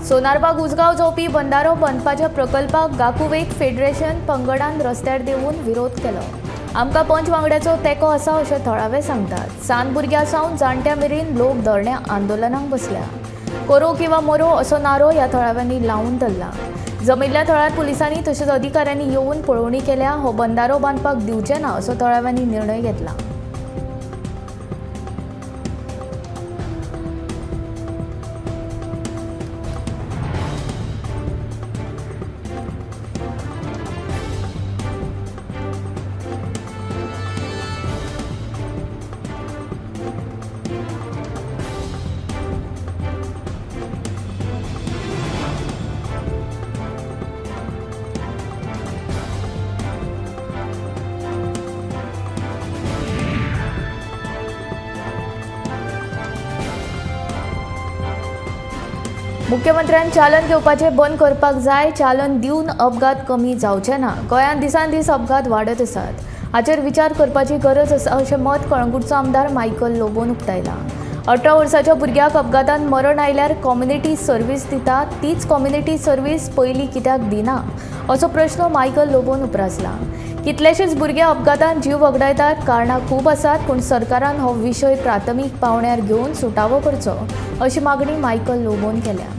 सोनारबाग उसगांव जावपी बंधारो बांदपाच्या प्रकल्पाक गाकुवेक फेडरेशन पंगडान रस्त्यार देऊन विरोध केलो। आमकां पंच वांगड्याचो तेंको आसा अशें थळावे सांगतात। सान भुरग्यां सावन जाणट्या मेरेन लोक धरणे आंदोलनाक बसल्या। करो किंवा मरो असो नारो ह्या थळाव्यांनी लावून धरला। जमिल्ल्या थळार पुलिसांनी तशेंच अधिकाऱ्यांनी येवन पळोवणी केल्या। हो बंधारो बांदपाक दिवचे ना असो थळाव्यांनी निर्णय घेतला। मुख्यमंत्र्यान चालन घेवपाचें बंद करपाक जाय। चालन दिवन अपघात कमी जावचे ना। गोंयांत दिसान दीस अपघात वाडत आसात। हाचेर विचार करपाची गरज आसा अशें मत कळंगूटचो आमदार मायकल लोबोन उक्तायला। 18 वर्साच्या भुरग्याक अपघातांत मरण आयल्यार कम्युनिटी सर्व्हिस दितात, तीच कम्युनिटी सर्व्हिस पयलीं कित्याक दिना असो प्रश्न मायकल लोबोन उप्रासला। कितलेशेच भुरगे अपघातांत जीव वगडायतात। कारणां खूब आसात, पूण सरकारान हो विशय प्राथमीक पावंड्यार घेवन सुटावो करचो अशी मागणी मायकल लोबोन केल्या।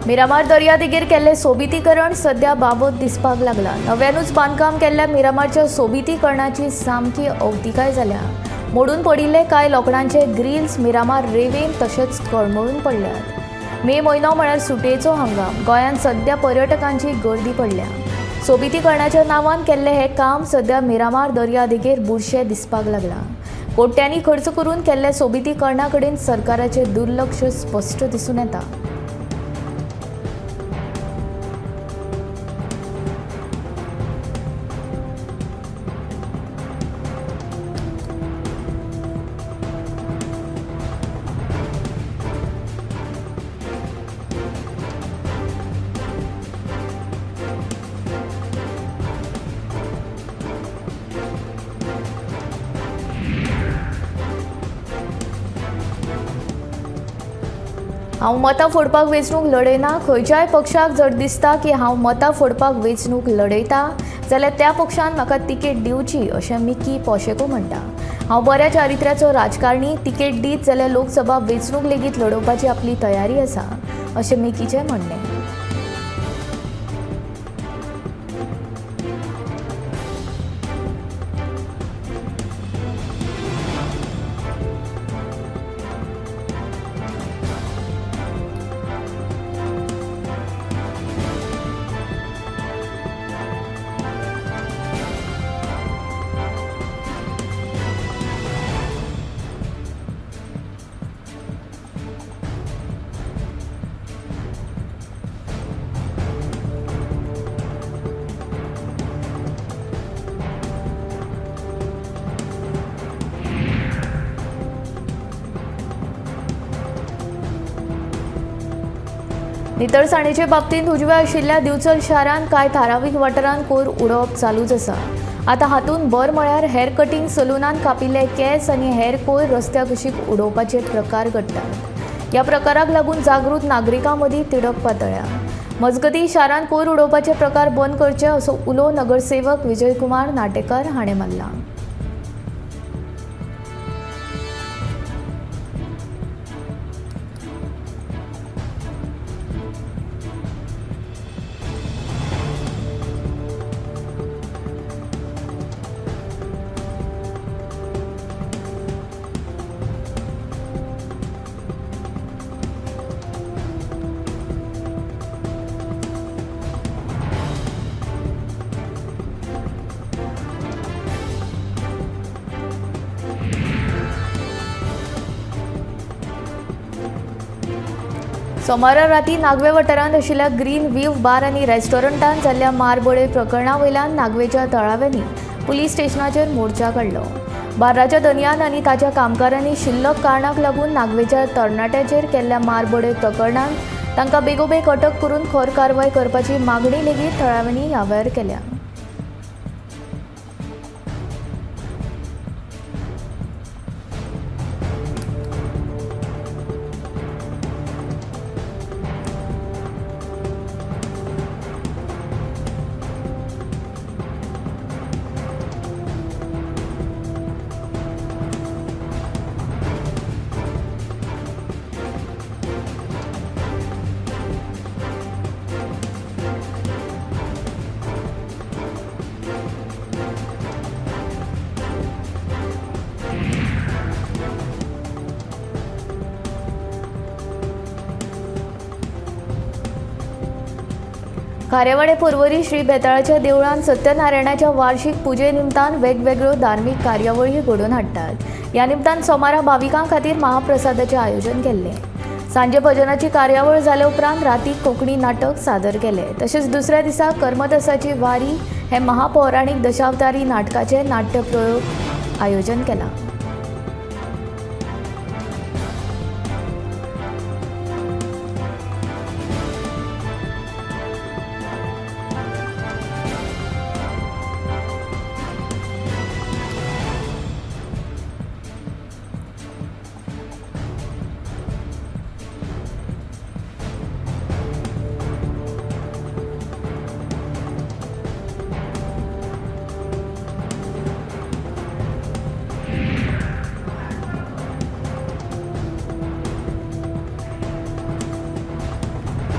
मिरामार दर्यादेगेर केल्ले सोबितीकरण सध्या बाबत दिसपाक लागला। नव्यानूच बांदकाम केल्ल्या मिरामारच्या सोबितीकरणाची सामकी अवतिकाय जाल्या। मोडून पडिल्ले कांय लोकडांचे ग्रिल्स मिरामार रेवेन तशेंच कळमळून पडल्यात। मे म्हयनो म्हळ्यार सुटयेचो हंगाम। गोंयांत सध्या पर्यटकांची गर्दी पडल्या। सोबितीकरणाच्या नांवान केल्ले हे काम सध्या मिरामार दर्यादेगेर बुरशे दिसपाक लागला। कोट्यांनी खर्च करून केल्ले सोबितीकरणा कडेन सरकाराचें दुर्लक्ष स्पश्ट दिसून येता। हांव मतां फोडपाक वेंचणूक लढयना। खंयच्याय पक्षाक जर दिसता की हांव मतां फोडपाक वेंचणूक लढयता जाल्यार त्या पक्षान म्हाका तिकेट दिवची अशें मिकी पोशेको म्हणटा। हांव बऱ्या चारित्र्याचो राजकारणी। तिकेट दीत जाल्यार लोकसभा वेंचणूक लेगीत लडोवपाची आपली तयारी आसा अशें मिकीचें म्हणणें। नितळसाणीचे बाबतींत उजव्या आशिल्ल्या दिवचल शारांत कांय थारावीक वाठारांत कोयर उडोवप चालूच आसा। आतां हातूंत भर म्हळ्यार हेअर कटिंग सलूनांत कापिल्ले केस आनी हेर कोयर रस्त्यार कशीक उडोवपाचे प्रकार घडटात। ह्या प्रकाराक लागून जागृत नागरिकां मदीं तिडक पातळ्ळ्या। मजगतीं शारांत कोयर उडोवपाचे प्रकार बंद करचे असो उलो नगरसेवक विजयकुमार नाटेकर हाणें मारला। सोमारा राती नागवे वाठारांत आशिल्ल्या ग्रीन व्ह्यू बार आनी रेस्टॉरंटांत जाल्ल्या मारबोळे प्रकरणा वयल्यान नागवेच्या तळाव्यांनी पुलीस स्टेशनाचेर मोर्चा काडलो। बाराच्या दनयान आनी ताच्या कामगारांनी शिल्लक कारणाक लागून नागवेच्या तरणाट्याचेर केल्ल्या मारबोळे प्रकरणांत तांकां बेगोबेग अटक करून खर कारवाय करपाची मागणी लेगीत थळाव्यांनी ह्या वेळार केल्या। कार्यावळे पर्वरी श्री बेताळाच्या देवळान सत्यनारायणाच्या वार्षिक पुजे निमतान वेगवेगळ्यो धार्मीक कार्यावळी घडोवन हाडटात। ह्या निमतान सोमारा भाविकां खातीर महाप्रसादाचें आयोजन केल्लें। सांजे भजनाची कार्यावळ जाल्या उपरांत राती कोंकणी नाटक सादर केलें। तशेंच दुसऱ्या दिसा कर्मदसाची वारी हे महापौराणीक दशावतारी नाटकाचें नाट्यप्रयोग आयोजन केलां।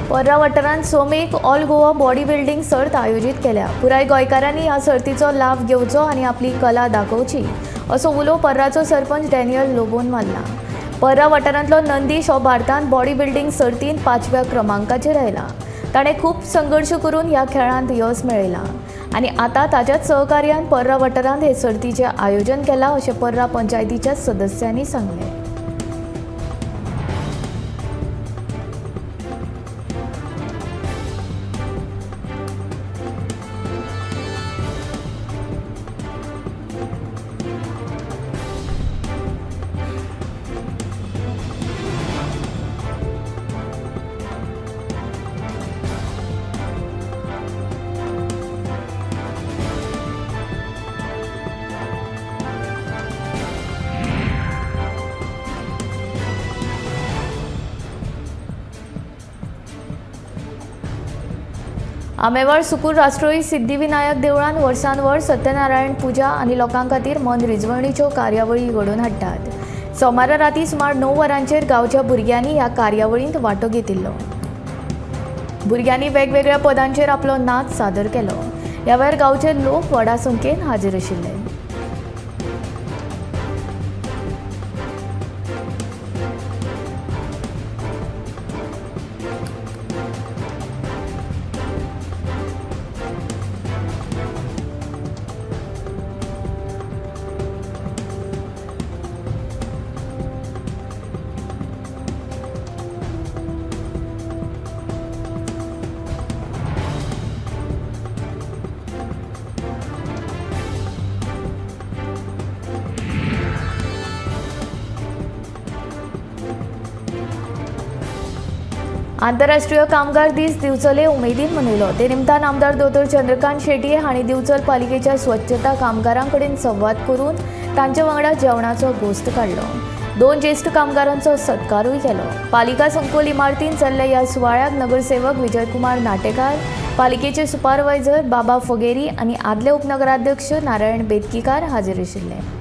पर्रा वाठारांत सोमेक ऑल गोवा बॉडी बिल्डिंग सर्त आयोजीत केल्या। पुराय गोंयकारांनी ह्या सर्तीचो लाभ घेवचो आनी आपली कला दाखोवची असो उलो पर्राचो सरपंच डॅनियल लोबोन मारला। पर्रा वाठारांतलो नंदीश हो भारतांत बॉडी बिल्डिंग सर्तींत 5व्या क्रमांकाचेर आयला। ताणें खूब संघर्श करून ह्या खेळांत यश मेळयला आनी आतां ताच्याच सहकार्यान पर्रा वाठारांत हे सर्तीचें आयोजन केलां अशें पर्रा पंचायतीच्या सदस्यांनी सांगलें। आमेवाळ सुकूर राष्ट्रोळी सिद्धिविनायक देवळान वर्सांवर सत्यनारायण पुजा आनी लोकां खातीर मन रिजवणेच्यो कार्यावळी घडोवन हाडटात। सोमारा राती सुमार 9 वरांचेर गांवच्या भुरग्यांनी ह्या कार्यावळींत वांटो घेतिल्लो। भुरग्यांनी वेगवेगळ्या पदांचेर आपलो नाच सादर केलो। ह्या वेळार गांवचे लोक व्हडा संख्येन हाजीर आशिल्ले। आंतरराष्ट्रीय कामगार दीस दिवचले उमेदीन मनयलो। ते निमतान आमदार दोतोर चंद्रकांत शेटये हांणी दिवचल पालिकेच्या स्वच्छता कामगारां कडेन संवाद करून तांचे वांगडा जेवणाचो गोश्त काडलो। 2 ज्येष्ठ कामगारांचो सत्कारूय केलो। पालिका संकुल इमारतींत जाल्ल्या ह्या सुवाळ्याक नगरसेवक विजयकुमार नाटेकार, पालिकेचे सुपरवायझर बाबा फोगेरी आनी आदले उपनगराध्यक्ष नारायण बेतकीकार हाजीर आशिल्ले।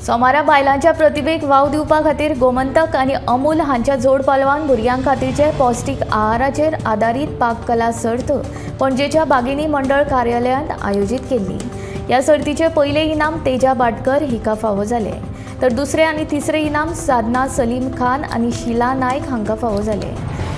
सोमारा बायलांच्या प्रतिभेक वाव दिवपा खातीर गोमंतक आनी अमूल हांच्या जोड पालवान भुरग्यां खातीरचे पौष्टिक आहाराचेर आदारीत पाककला सर्त पणजेच्या बागिनी मंडळ कार्यालयांत आयोजीत केल्ली। ह्या सर्तीचे पयले इनाम तेजा बाटकर हिका फावो जाले, तर दुसरे आनी तिसरे इनाम साधना सलीम खान आनी शीला नायक हांकां फावो जाले।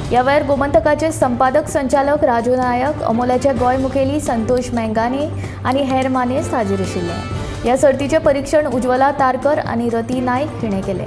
ह्या वेळार गोमंतकाचे संपादक संचालक राजू नायक, अमोलाचे गोंय मुखेली संतोष मेंगाने आनी हेर मानेस्त हाजीर आशिल्ले। ह्या सर्तीचे परीक्षण उज्ज्वला तारकर आनी रती नायक हिणें केले।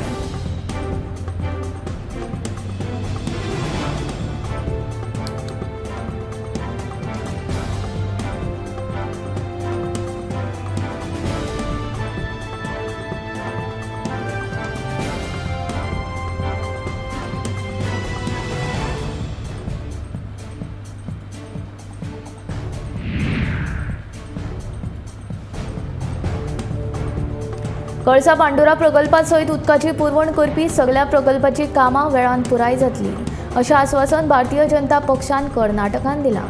कळसा बांडोरा प्रकल्पा सयत उदकाची पुरवण करपी सगळ्या प्रकल्पाची कामां वेळान पुराय जातली अशें आश्वासन भारतीय जनता पक्षान कर्नाटकान दिलां।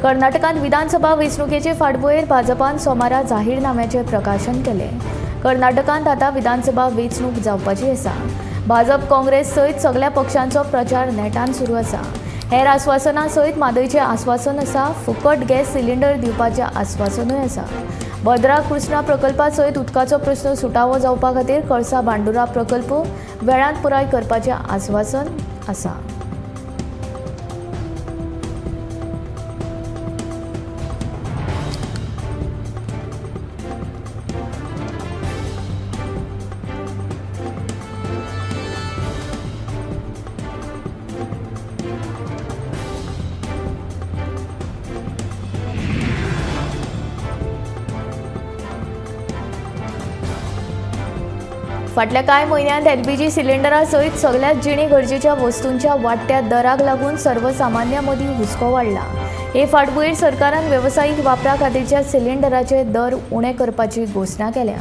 कर्नाटकांत विधानसभा वेंचणुकेचे फाटभुंयेर भाजपान सोमारा जाहीरनाम्याचें प्रकाशन केलें। कर्नाटकांत आतां विधानसभा वेंचणूक जावपाची आसा। भाजप काँग्रेस सयत सगळ्या पक्षांचो प्रचार नेटान सुरू आसा। हेर आश्वासनां सयत म्हादयचें आश्वासन आसा, फुकट गॅस सिलिंडर दिवपाचें आश्वासनूय आसा। भद्रा कृष्णा प्रकल्पा सयत उदकाचो प्रश्न सुटावो जावपा खातीर कळसा बांडोरा प्रकल्प वेळान पुराय करपाचें आश्वासन आसा। फाटल्या कांय म्हयन्यांत एलपीजी सिलिंडरा सयत सगळ्याच जिणे गरजेच्या वस्तूंच्या वाडट्या दराक लागून सर्वसामान्या मदीं हुस्को वाडला। हे फाटभुंयेर सरकारान वेवसायीक वापरा खातीरच्या सिलिंडराचे दर उणे करपाची घोशणा केल्या।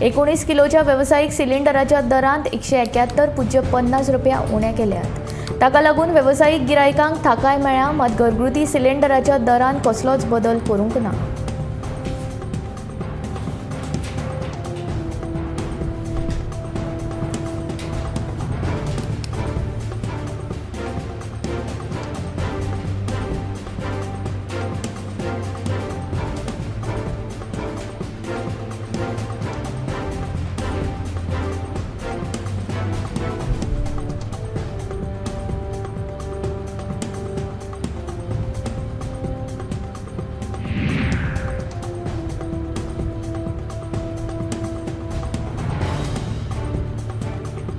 19 किलोच्या वेवसायीक सिलिंडराच्या दरांत 171.50 रुपया उणे केल्यात। ताका लागून वेवसायीक गिरायकांक थाकाय मेळ्ळ्या, मात घरगुती सिलिंडराच्या दरांत कसलोच बदल करूंक ना।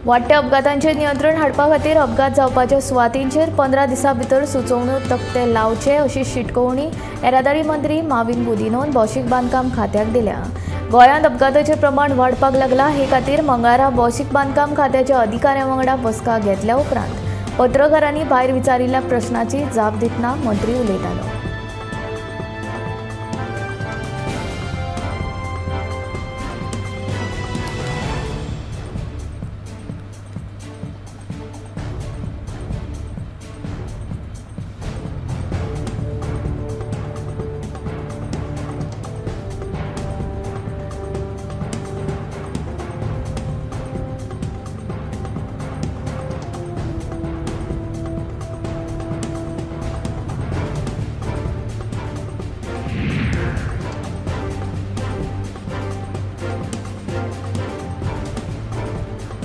वाडट्या अपघातांचेर नियंत्रण हाडपा खातीर अपघात जावपाच्या सुवातींचेर 15 दिसां भितर सुचोवण्यो तक्ते लावचे अशी शिटकोवणी येरादारी मंत्री माविन गुदिन्होन भौशीक बांदकाम खात्याक दिल्या। गोंयांत अपघाताचें प्रमाण वाडपाक लागला, हे खातीर मंगळारा भौशीक बांदकाम खात्याच्या अधिकाऱ्यां वांगडा बसका घेतल्या उपरांत पत्रकारांनी भायर विचारिल्ल्या प्रश्नाची जाप दितना मंत्री उलयतालो।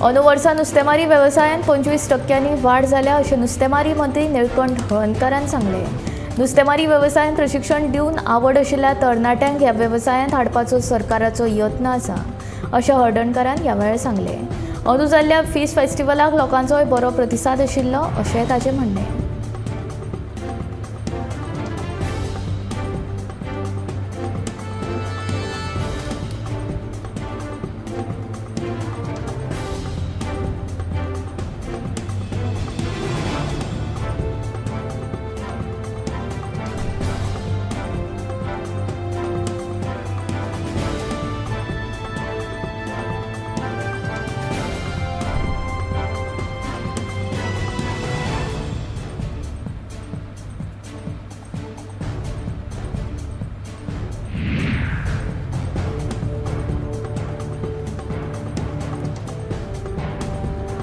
अंदू वर्सा नुस्तेमारी वेवसायांत 25% वाड जाल्या अशें नुस्तेमारी मंत्री निळकंठ हळर्णकारान सांगलें। नुस्तेमारी वेवसायांत प्रशिक्षण दिवन आवड आशिल्ल्या तरणाट्यांक ह्या वेवसायांत हाडपाचो सरकाराचो यत्न आसा अशें हळर्णकारान ह्या वेळार सांगलें। अंदू जाल्ल्या फिश फेस्टिवलाक लोकांचोय बरो प्रतिसाद आशिल्लो अशेंय ताचें म्हणणें।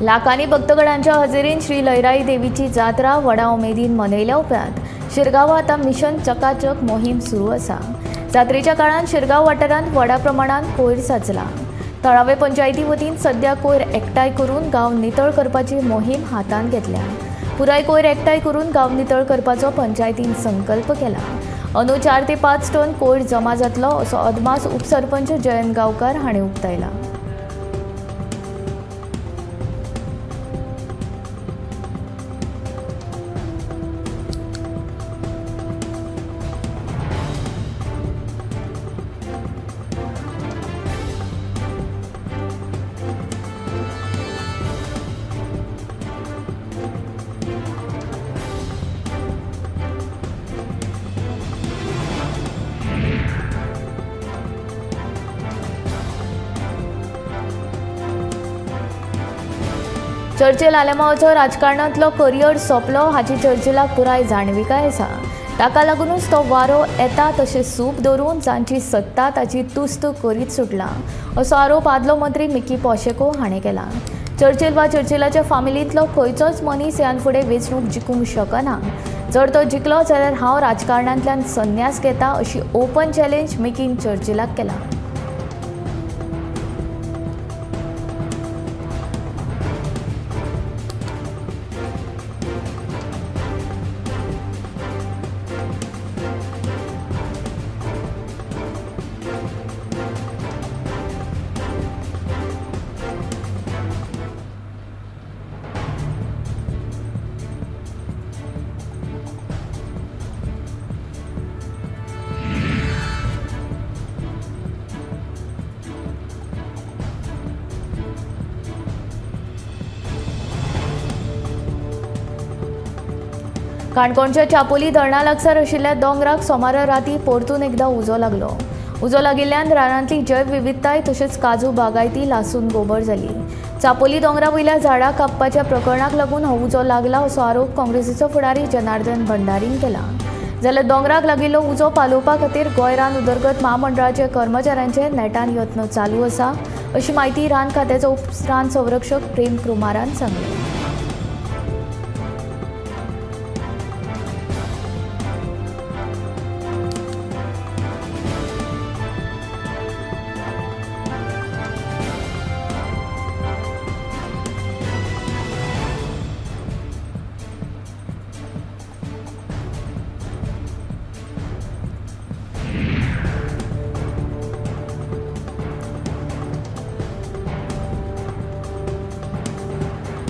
लाखांनी भक्तगणांच्या हजेरीन श्री लयराई देवीची जात्रा व्हडा उमेदीन मनयल्या उपरांत शिरगांव आतां मिशन चकाचक मोहीम सुरू आसा। जात्रेच्या काळात शिरगांव वाठारांत व्हडा प्रमाणात कोयर साचला। थळावे पंचायती वतीन सध्या कोयर एकठांय करून गांव नितळ करपाची मोहीम हातांत घेतल्या। पुराय कोयर एकठांय करून गांव नितळ करपाचो पंचायतीन संकल्प केला। अंदू 4 ते 5 टन कोयर जमा जातलो असो अदमास उपसरपंच जयंत गांवकार हांणी उक्तायला। चर्चिल आलेमांवाचो राजकारणांतलो करियर सोंपलो हाची चर्चिलाक पुराय जाणविकाय आसा। ताका लागूनच तो वारो येता तशें सूप धरून जांची सत्ता ताची तुस्त करीत सुटला असो आरोप आदलो मंत्री मिकी पॉशेको हाणें केला। चर्चिल वा चर्चिलाच्या फामिलींतलो खंयचोच मनीस ह्यान फुडें वेंचणूक जिखूंक शकना। जर तो जिखलो जाल्यार हांव राजकारणांतल्यान संन्यास घेता अशी ओपन चॅलेंज मिकीन चर्चिलाक केला। काणकोणच्या चापोली धरणा लागसार आशिल्ल्या दोंगराक सोमार राती परतून एकदा उजो लागलो। उजो लागिल्ल्यान रानांतली जैव विविधताय तशेंच काजू बागायती लासून गोबर जाली। चापोली दोंगरा वयल्या झाडां कापपाच्या प्रकरणाक लागून हो उजो लागला असो आरोप काँग्रेसीचो फुडारी जनार्दन भंडारीन केला। जाल्यार दोंगराक लागिल्लो उजो पालोवपा खातीर गोंय रान उदरगत महामंडळाचे कर्मचाऱ्यांचे नेटान यत्न चालू आसा अशी माहिती रान खात्याचो उपरान संरक्षक प्रेम कुमारान सांगले।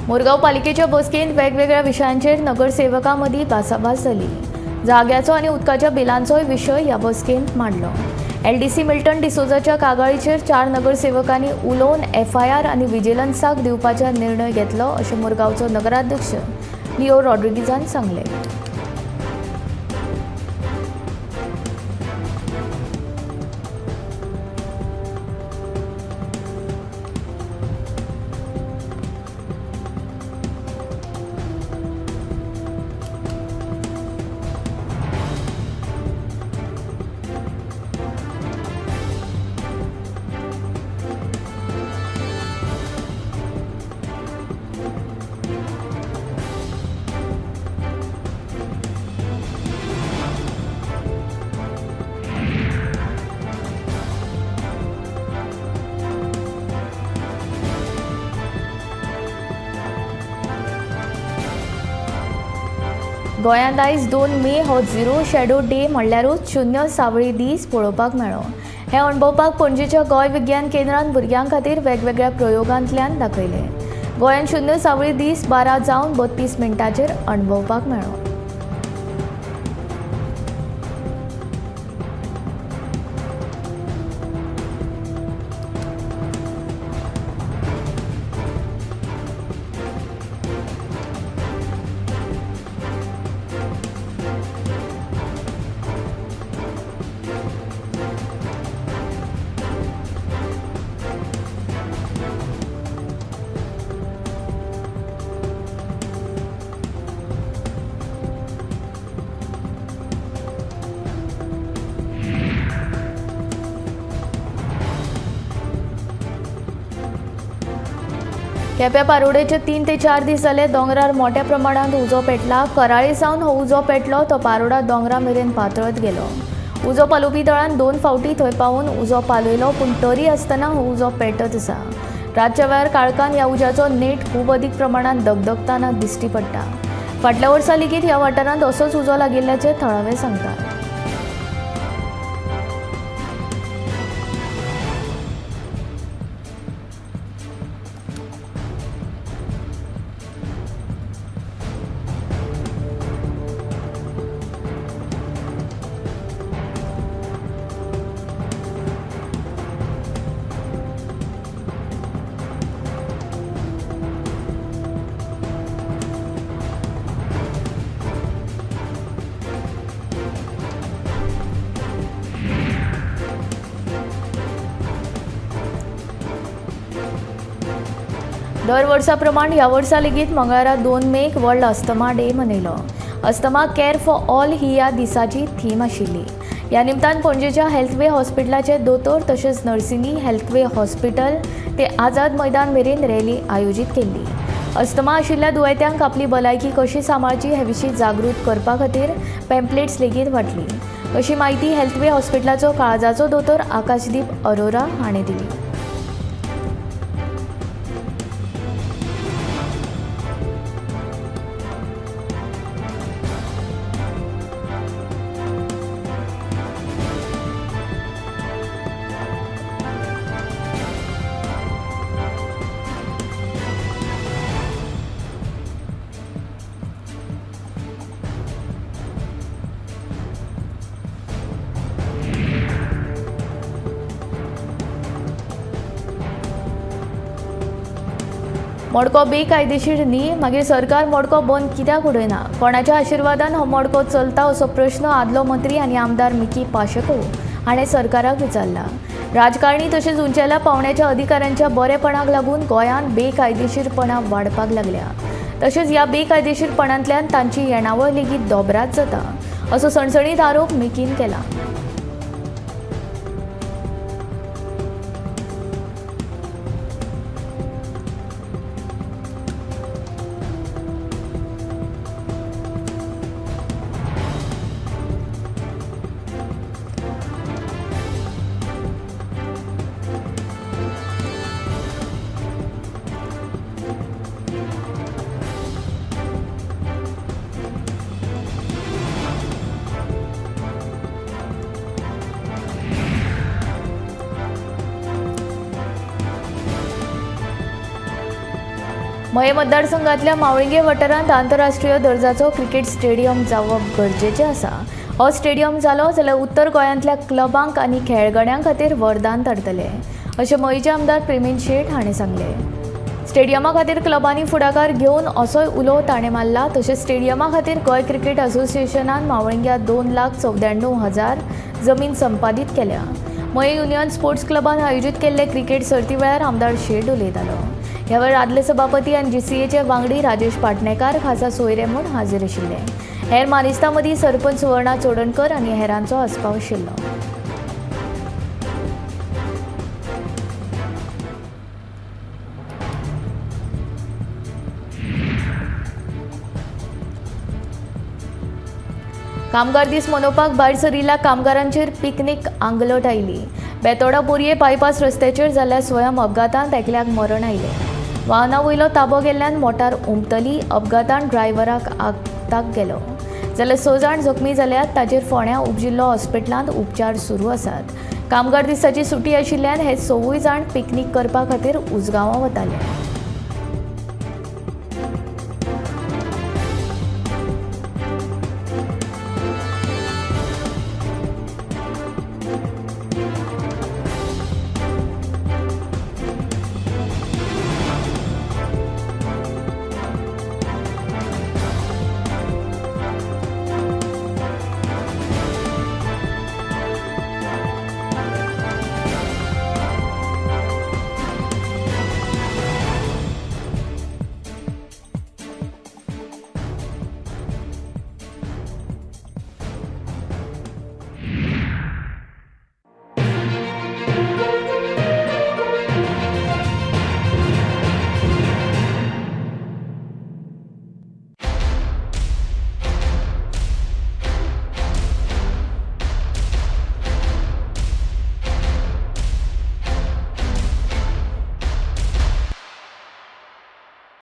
मोरगांव पालिकेच्या बसकेंत वेगवेगळ्या विशयांचेर नगरसेवकां मदीं भासाभास जाली। जाग्याचो आनी उदकाच्या बिलांचोय विशय ह्या बसकेंत मांडलो। LDC मिल्टन डिसोजाच्या कागाळीचेर 4 नगरसेवकांनी उलोवन FIR आनी विजिलन्साक दिवपाचो निर्णय घेतलो अशें मोरगांवचो नगराध्यक्ष लिओ रॉड्रिगीजान सांगलें। गोंयांत आयज 2 मे हो झिरो शॅडो डे म्हणल्यारूच शून्य सावळी दीस पळोवपाक मेळ्ळो। हे अणभवपाक पणजेच्या गोंय विज्ञान केंद्रान भुरग्यां खातीर वेगवेगळ्या प्रयोगांतल्यान दाखयले। गोंयांत शून्य सावळी दीस 12 जावन 32 मिनटांचेर अणभवपाक मेळ्ळो। केप्यां पारोडेचे 3 ते 4 दीस जाले दोंगरार मोठ्या प्रमाणात उजो पेटला। कराळी सावन हो उजो पेटलो तो पारोडा दोंगरा मेरेन पातळत गेलो। उजो पालोवपी दळान 2 फावटी थंय पावून उजो पालयलो, पूण तरी आसतना हो उजो पेटत आसा। रातच्या वेळार काळखान ह्या उज्याचो नेट खूब अदीक प्रमाणात धगधगताना दिश्टी पडटा। फाटल्या वर्सा लेगीत ह्या वाठारांत असोच उजो लागिल्ल्याचे थळावे सांगतात। दर वर्सा प्रमाण ह्या वर्सा लेगीत मंगळारा 2 मेक वर्ल्ड अस्थमा डे मनयलो। अस्थमा केअर फॉर ऑल ही ह्या दिसाची थीम आशिल्ली। ह्या निमतान पणजेच्या हेल्थवे हॉस्पिटलाचे दोतोर तशेंच नर्सिंगी हेल्थवे हॉस्पिटल ते आझाद मैदान मेरेन रॅली आयोजीत केल्ली। अस्थमा आशिल्ल्या दुयेंत्यांक आपली भलायकी कशी सांबाळची हे विशीं जागृत करपा खातीर पॅम्पलेट्स लेगीत वाटली, अशी माहिती हेल्थवे हॉस्पिटलाचो काळजाचो दोतोर आकाशदीप अरोरा हाणें दिली। मोडको बेकायदेशीर न्ही, मागीर सरकार मोडको बंद कित्याक उडयना? कोणाच्या आशिर्वादान हो मोडको चलता असो प्रश्न आदलो मंत्री आनी आमदार मिकी पाशेको हाणें सरकाराक विचारला। राजकारणी तशेंच उंचेल्या पावंड्याच्या अधिकाऱ्यांच्या बरेपणाक लागून गोंयांत बेकायदेशीरपणां वाडपाक लागल्या, तशेंच ह्या बेकायदेशीरपणांतल्यान तांची येणावळ लेगीत दोबरात जाता, असो सणसणीत आरोप मिकीन केला। मये मतदारसंघातल्या मावळिंगे वाठारांत आंतरराष्ट्रीय दर्जाचो क्रिकेट स्टेडियम जावप गरजेचें आसा। हो स्टेडियम जालो जाल्यार उत्तर गोंयांतल्या क्लबांक आनी खेळगड्यां खातीर वरदान थारतलें, अशें मयेचे आमदार प्रेमिंद शेट हाणें सांगलें। स्टेडियमा खातीर क्लबांनी फुडाकार घेवन असोय उलो ताणें मारला। तशेंच स्टेडियमा खातीर गोंय क्रिकेट असोसिएशनान मावळिंग्या 2,94,000 जमीन संपादीत केल्या। मये युनियन स्पोर्ट्स क्लबान आयोजीत केल्ले क्रिकेट सर्ती वेळार आमदार शेट उलयतालो। ह्या वेळार आदले सभापती आनी GCAचे वांगडी राजेश पाटणेकार खासा सोयरे म्हूण हाजीर आशिल्ले। हेर मानेस्तां मदीं सरपंच सुवर्णा चोडणकर आनी हेरांचो आस्पाव आशिल्लो। कामगार दीस मनोवपाक भायर सरिल्ल्या कामगारांचेर पिकनीक आंगलट आयली। बेतोडा बोरये बायपास रस्त्याचेर जाल्ल्या स्वयं अपघातांत एकल्याक मरण आयलें। वाहना वयलो ताबो गेल्ल्यान मोटार उमटली। अपघातांत ड्रायव्हराक आगताक गेलो जाल्यार 6 जाण जखमी जाल्यात। ताचेर फोंड्यां उपजिल्लो हॉस्पिटलांत उपचार सुरू आसात। कामगार दिसाची सुटी आशिल्ल्यान हे 6 जाण पिकनीक करपा खातीर उसगांवां वताले।